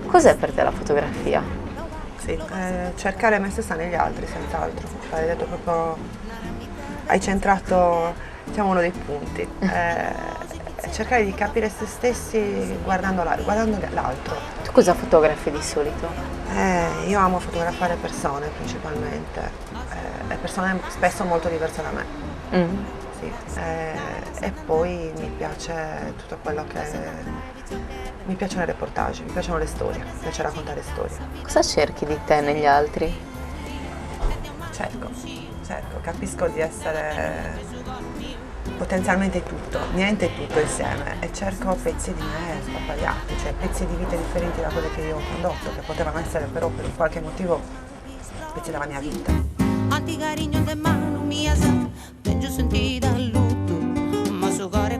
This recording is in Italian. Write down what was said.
Cos'è per te la fotografia? Sì, cercare me stessa negli altri, senz'altro. Hai detto proprio, hai centrato, diciamo, uno dei punti. Cercare di capire se stessi guardando l'altro. Tu cosa fotografi di solito? Io amo fotografare persone principalmente, e persone spesso molto diverse da me. Mm. Sì, e poi mi piace tutto quello che... Mi piacciono i reportage, mi piacciono le storie, mi piace raccontare storie. Cosa cerchi di te negli altri? Cerco, capisco di essere potenzialmente tutto, niente e tutto insieme e cerco pezzi di me sbagliati, cioè pezzi di vite differenti da quelle che io ho condotto, che potevano essere però per un qualche motivo pezzi della mia vita. Anti cariño de mano mía, peggio sentita a lutto, ma su cuore